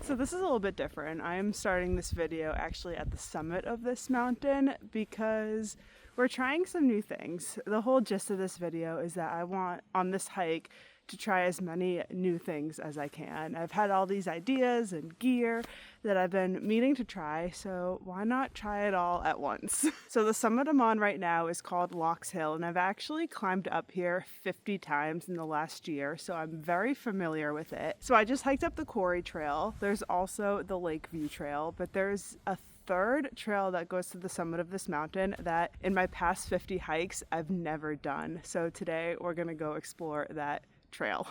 So this is a little bit different. I am starting this video actually at the summit of this mountain because we're trying some new things. The whole gist of this video is that I want on this hike to try as many new things as I can. I've had all these ideas and gear that I've been meaning to try, so why not try it all at once? So the summit I'm on right now is called Locks Hill, and I've actually climbed up here 50 times in the last year, so I'm very familiar with it. So I just hiked up the Quarry Trail. There's also the Lakeview Trail, but there's a third trail that goes to the summit of this mountain that in my past 50 hikes I've never done. So today we're gonna go explore that trail.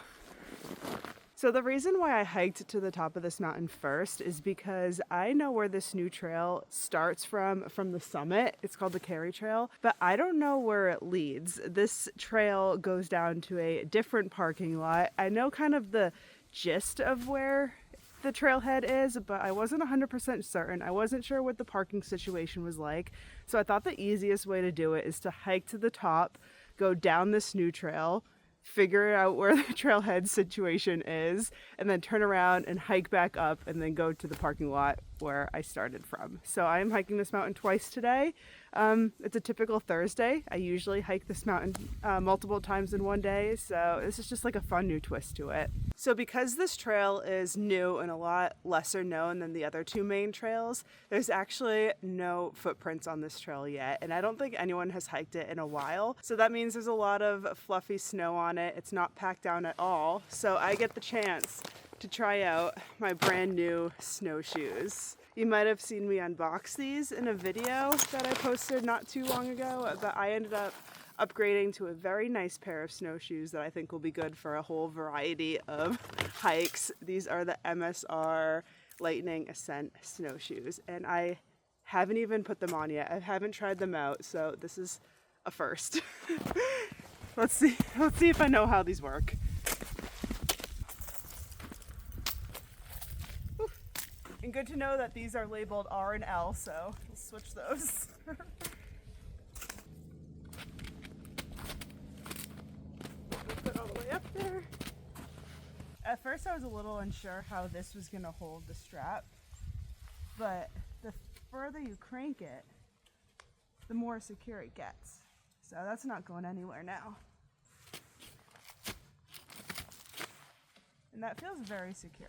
So the reason why I hiked to the top of this mountain first is because I know where this new trail starts from the summit. It's called the Quarry Trail, but I don't know where it leads. This trail goes down to a different parking lot. I know kind of the gist of where the trailhead is, but I wasn't 100% certain. I wasn't sure what the parking situation was like. So I thought the easiest way to do it is to hike to the top, go down this new trail, figure out where the trailhead situation is, and then turn around and hike back up and then go to the parking lot where I started from. So I am hiking this mountain twice today. It's a typical Thursday. I usually hike this mountain multiple times in one day, so this is just like a fun new twist to it. So because this trail is new and a lot lesser known than the other two main trails, there's actually no footprints on this trail yet, and I don't think anyone has hiked it in a while. So that means there's a lot of fluffy snow on it. It's not packed down at all, so I get the chance to try out my brand new snowshoes. You might have seen me unbox these in a video that I posted not too long ago, but I ended up upgrading to a very nice pair of snowshoes that I think will be good for a whole variety of hikes. These are the MSR Lightning Ascent snowshoes, and I haven't even put them on yet. I haven't tried them out, so this is a first. Let's see if I know how these work. And good to know that these are labeled R and L, so we'll switch those. Put it all the way up there. At first I was a little unsure how this was going to hold the strap, but the further you crank it, the more secure it gets. So that's not going anywhere now. And that feels very secure.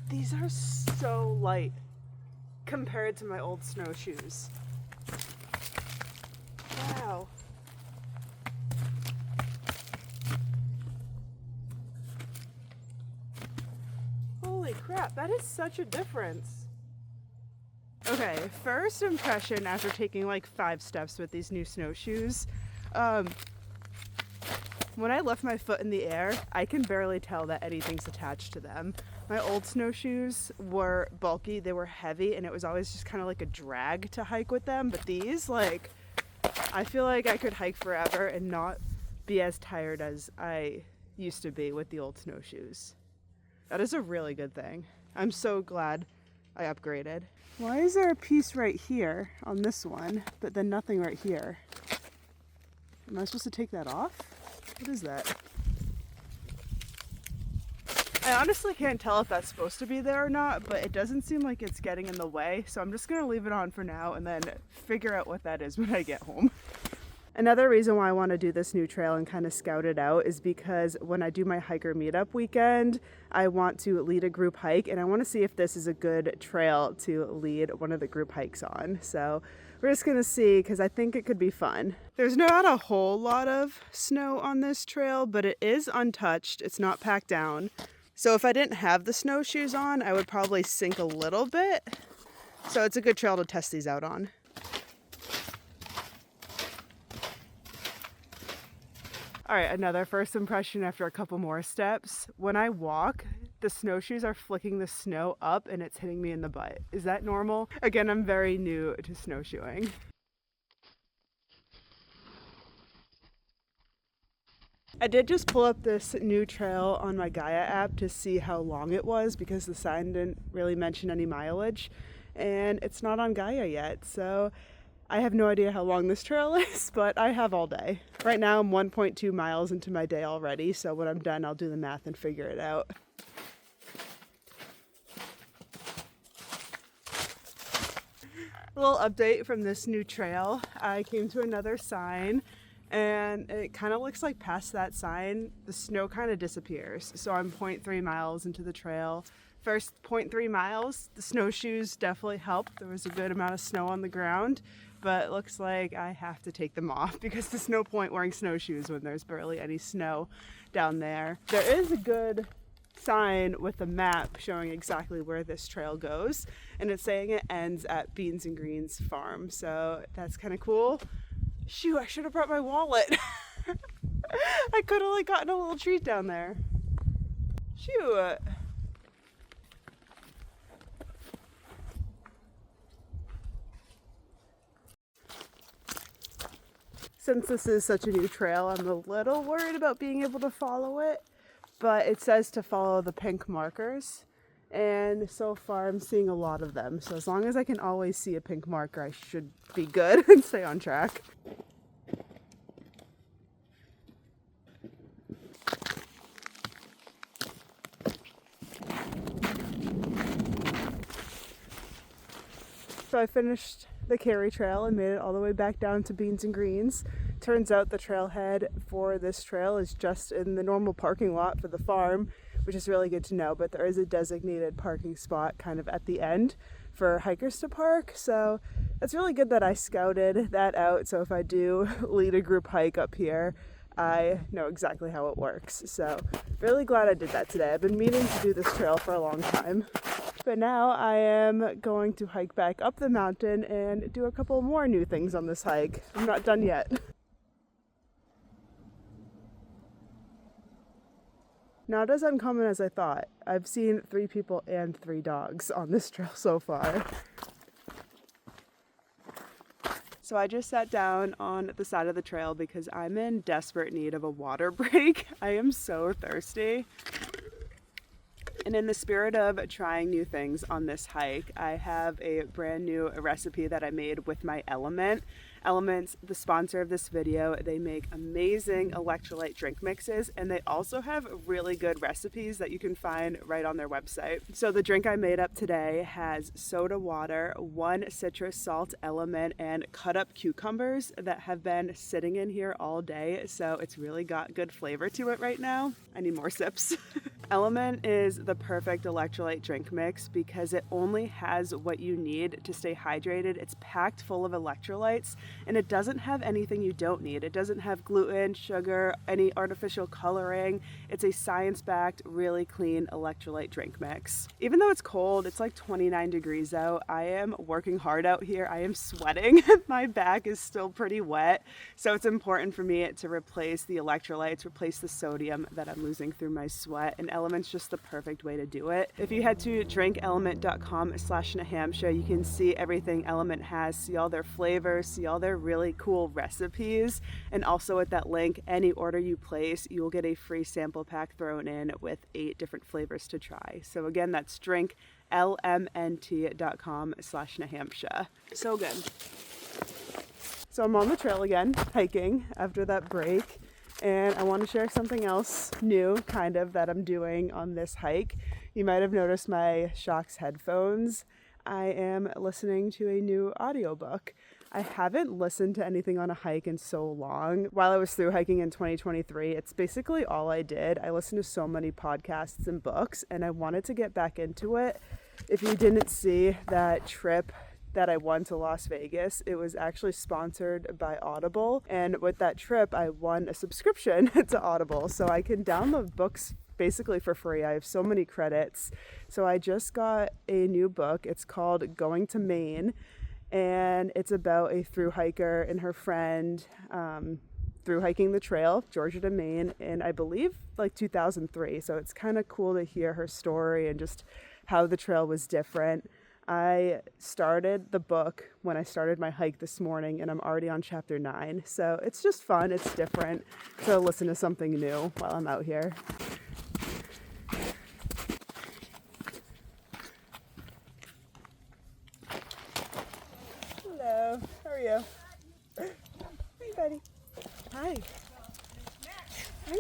These are so light compared to my old snowshoes. Wow. Holy crap, that is such a difference. Okay, first impression after taking like 5 steps with these new snowshoes. When I lift my foot in the air, I can barely tell that anything's attached to them. My old snowshoes were bulky, they were heavy, and it was always just kind of like a drag to hike with them. But these, like, I feel like I could hike forever and not be as tired as I used to be with the old snowshoes. That is a really good thing. I'm so glad I upgraded. Why is there a piece right here on this one, but then nothing right here? Am I supposed to take that off? What is that? I honestly can't tell if that's supposed to be there or not, but it doesn't seem like it's getting in the way, so I'm just gonna leave it on for now and then figure out what that is when I get home. Another reason why I want to do this new trail and kind of scout it out is because when I do my hiker meetup weekend, I want to lead a group hike, and I want to see if this is a good trail to lead one of the group hikes on. So we're just gonna see, because I think it could be fun. There's not a whole lot of snow on this trail, but it is untouched. It's not packed down. So if I didn't have the snowshoes on, I would probably sink a little bit. So it's a good trail to test these out on. All right, another first impression after a couple more steps. When I walk, the snowshoes are flicking the snow up and it's hitting me in the butt. Is that normal? Again, I'm very new to snowshoeing. I did just pull up this new trail on my Gaia app to see how long it was because the sign didn't really mention any mileage, and it's not on Gaia yet. So I have no idea how long this trail is, but I have all day. Right now I'm 1.2 miles into my day already, so when I'm done I'll do the math and figure it out. A little update from this new trail. I came to another sign and it kind of looks like past that sign the snow kind of disappears. So I'm 0.3 miles into the trail. First 0.3 miles, the snowshoes definitely helped. There was a good amount of snow on the ground, but it looks like I have to take them off because there's no point wearing snowshoes when there's barely any snow down there. There is a good sign with a map showing exactly where this trail goes, and it's saying it ends at Beans and Greens farm, so that's kind of cool. Shoot, I should have brought my wallet. I could have gotten a little treat down there. Shoot. Since this is such a new trail, I'm a little worried about being able to follow it, but it says to follow the pink markers, and so far I'm seeing a lot of them. So as long as I can always see a pink marker, I should be good and stay on track. So I finished the carry trail and made it all the way back down to Beans and Greens. Turns out the trailhead for this trail is just in the normal parking lot for the farm, which is really good to know, but there is a designated parking spot kind of at the end for hikers to park. So it's really good that I scouted that out. So if I do lead a group hike up here, I know exactly how it works. So really glad I did that today. I've been meaning to do this trail for a long time. But now I am going to hike back up the mountain and do a couple more new things on this hike. I'm not done yet. Not as uncommon as I thought. I've seen 3 people and 3 dogs on this trail so far. So I just sat down on the side of the trail because I'm in desperate need of a water break. I am so thirsty. And in the spirit of trying new things on this hike, I have a brand new recipe that I made with my Element. Element's the sponsor of this video. They make amazing electrolyte drink mixes, and they also have really good recipes that you can find right on their website. So the drink I made up today has soda water, 1 citrus salt element, and cut up cucumbers that have been sitting in here all day. So it's really got good flavor to it right now. I need more sips. Element is the perfect electrolyte drink mix because it only has what you need to stay hydrated. It's packed full of electrolytes, and it doesn't have anything you don't need. It doesn't have gluten, sugar, any artificial coloring. It's a science-backed, really clean electrolyte drink mix. Even though it's cold, it's like 29 degrees out, I am working hard out here. I am sweating. My back is still pretty wet, so it's important for me to replace the electrolytes, replace the sodium that I'm losing through my sweat, and Element's just the perfect way to do it. If you head to drinkelement.com/Nahamsha, you can see everything Element has, see all their flavors, see all their really cool recipes, and also with that link, any order you place, you will get a free sample pack thrown in with 8 different flavors to try. So again, that's drinklmnt.com/Nahamsha. So good. So I'm on the trail again, hiking after that break. And I want to share something else new, kind of, that I'm doing on this hike. You might have noticed my Shocks headphones. I am listening to a new audiobook. I haven't listened to anything on a hike in so long. While I was through hiking in 2023, it's basically all I did. I listened to so many podcasts and books, and I wanted to get back into it. If you didn't see that trip that I won to Las Vegas, it was actually sponsored by Audible, and with that trip I won a subscription to Audible, so I can download books basically for free. I have so many credits. So I just got a new book. It's called Going to Maine, and it's about a thru hiker and her friend through hiking the trail, Georgia to Maine, in I believe like 2003. So it's kind of cool to hear her story and just how the trail was different. I started the book when I started my hike this morning, and I'm already on chapter 9. So it's just fun. It's different to listen to something new while I'm out here. Hello, how are you? Hey, buddy. Hi. Hi.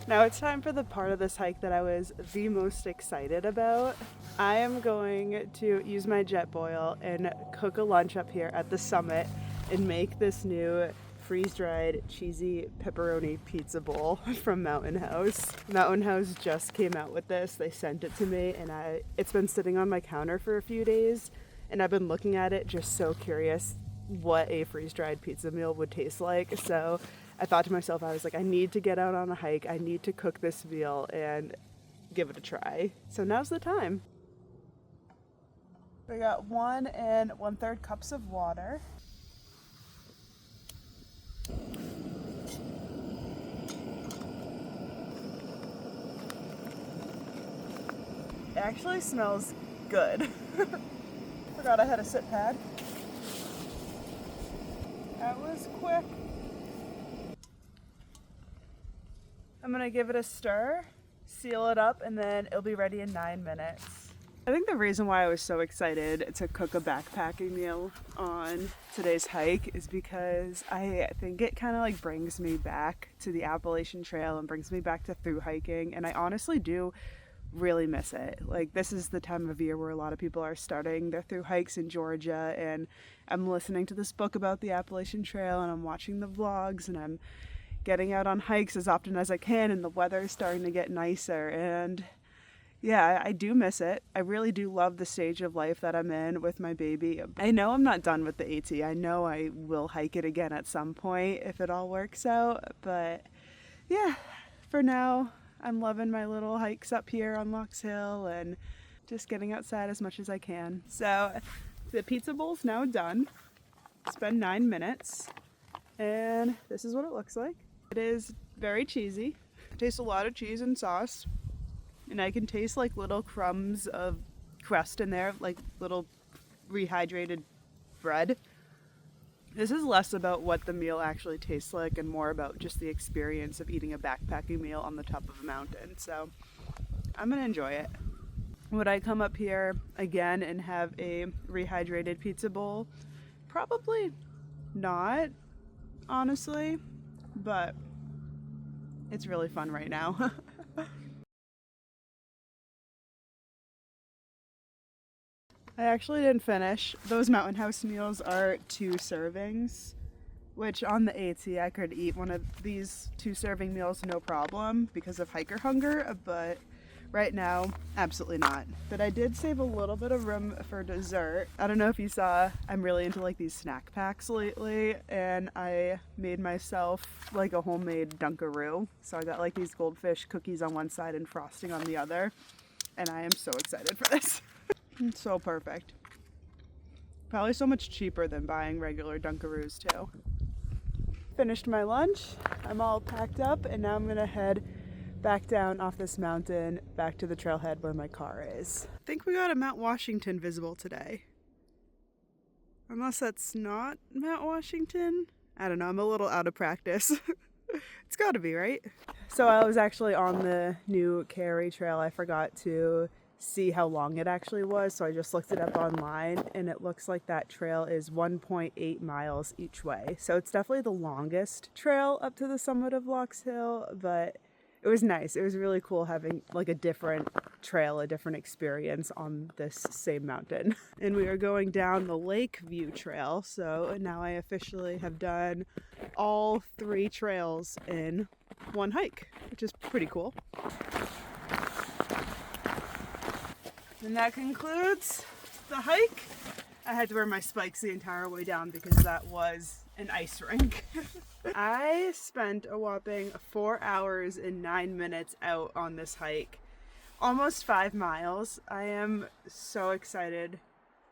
Now it's time for the part of this hike that I was the most excited about. I am going to use my jet boil and cook a lunch up here at the summit and make this new freeze-dried cheesy pepperoni pizza bowl from Mountain House. Mountain House just came out with this. They sent it to me and it's been sitting on my counter for a few days and I've been looking at it just so curious what a freeze-dried pizza meal would taste like. So I thought to myself, I was like, I need to get out on a hike. I need to cook this meal and give it a try. So now's the time. We got 1 1/3 cups of water. It actually smells good. Forgot I had a sit pad. That was quick. I'm gonna give it a stir, seal it up, and then it'll be ready in 9 minutes. I think the reason why I was so excited to cook a backpacking meal on today's hike is because I think it kind of like brings me back to the Appalachian Trail and brings me back to thru hiking, and I honestly do really miss it. Like, this is the time of year where a lot of people are starting their thru hikes in Georgia, and I'm listening to this book about the Appalachian Trail and I'm watching the vlogs and I'm getting out on hikes as often as I can, and the weather is starting to get nicer, and yeah, I do miss it. I really do love the stage of life that I'm in with my baby. I know I'm not done with the AT. I know I will hike it again at some point if it all works out, but yeah, for now I'm loving my little hikes up here on Locks Hill and just getting outside as much as I can. So the pizza bowl's now done. It's been 9 minutes and this is what it looks like. It is very cheesy. It tastes a lot of cheese and sauce, and I can taste like little crumbs of crust in there, like little rehydrated bread. This is less about what the meal actually tastes like and more about just the experience of eating a backpacking meal on the top of a mountain. So I'm gonna enjoy it. Would I come up here again and have a rehydrated pizza bowl? Probably not, honestly, but it's really fun right now. I actually didn't finish. Those Mountain House meals are 2 servings, which on the AT I could eat one of these 2 serving meals no problem because of hiker hunger, but right now, absolutely not. But I did save a little bit of room for dessert. I don't know if you saw, I'm really into like these snack packs lately, and I made myself like a homemade Dunkaroo. So I got like these goldfish cookies on one side and frosting on the other, and I am so excited for this. It's so perfect. Probably so much cheaper than buying regular Dunkaroos too. Finished my lunch. I'm all packed up, and now I'm gonna head back down off this mountain, back to the trailhead where my car is. I think we got a Mount Washington visible today. Unless that's not Mount Washington. I don't know, I'm a little out of practice. It's gotta be, right? So I was actually on the new Cary Trail. I forgot to see how long it actually was, so I just looked it up online, and it looks like that trail is 1.8 miles each way. So it's definitely the longest trail up to the summit of Locks Hill, but it was nice. It was really cool having like a different trail, a different experience on this same mountain. And we are going down the Lake View Trail, so now I officially have done all 3 trails in one hike, which is pretty cool. And that concludes the hike. I had to wear my spikes the entire way down because that was an ice rink. I spent a whopping 4 hours and 9 minutes out on this hike. Almost 5 miles. I am so excited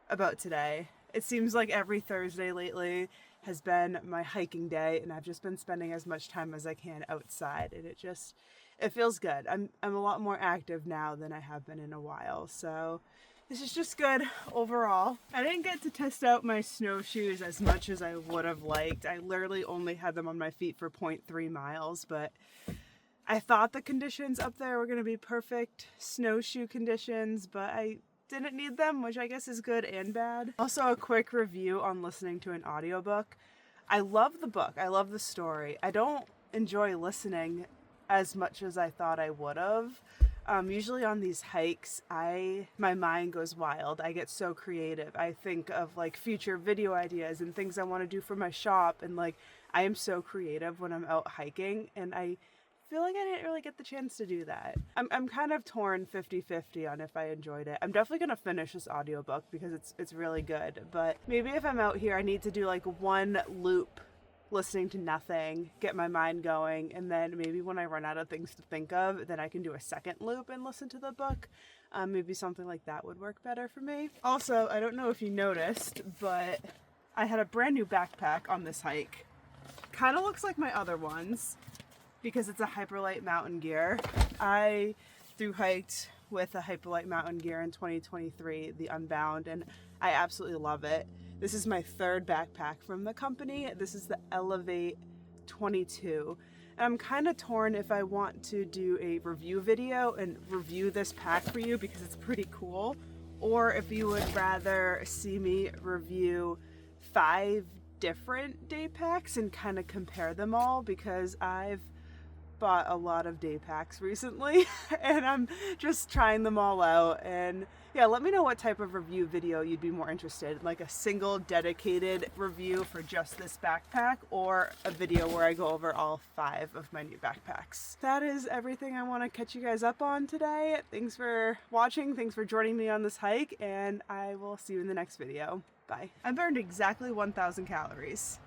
about today. It seems like every Thursday lately has been my hiking day, and I've just been spending as much time as I can outside, and it feels good. I'm a lot more active now than I have been in a while, so this is just good overall. I didn't get to test out my snowshoes as much as I would have liked. I literally only had them on my feet for 0.3 miles, but I thought the conditions up there were going to be perfect snowshoe conditions, but I didn't need them, which I guess is good and bad. Also, a quick review on listening to an audiobook. I love the book. I love the story. I don't enjoy listening as much as I thought I would have. Usually on these hikes, my mind goes wild. I get so creative. I think of like future video ideas and things I want to do for my shop, and like I am so creative when I'm out hiking, and I feel like I didn't really get the chance to do that. I'm kind of torn 50-50 on if I enjoyed it. I'm definitely gonna finish this audiobook because it's really good, but maybe if I'm out here I need to do like one loop listening to nothing, get my mind going, and then maybe when I run out of things to think of, then I can do a second loop and listen to the book. Maybe something like that would work better for me. Also, I don't know if you noticed, but I had a brand new backpack on this hike. Kind of looks like my other ones because it's a Hyperlite mountain gear. I thru hiked with a Hyperlite mountain gear in 2023, the Unbound, and I absolutely love it. This is my third backpack from the company. This is the Elevate 22. And I'm kind of torn if I want to do a review video and review this pack for you because it's pretty cool, or if you would rather see me review 5 different day packs and kind of compare them all, because I've bought a lot of day packs recently and I'm just trying them all out. And yeah, let me know what type of review video you'd be more interested in, like a single dedicated review for just this backpack, or a video where I go over all 5 of my new backpacks. That is everything I want to catch you guys up on today. Thanks for watching, thanks for joining me on this hike, and I will see you in the next video. Bye. I burned exactly 1,000 calories.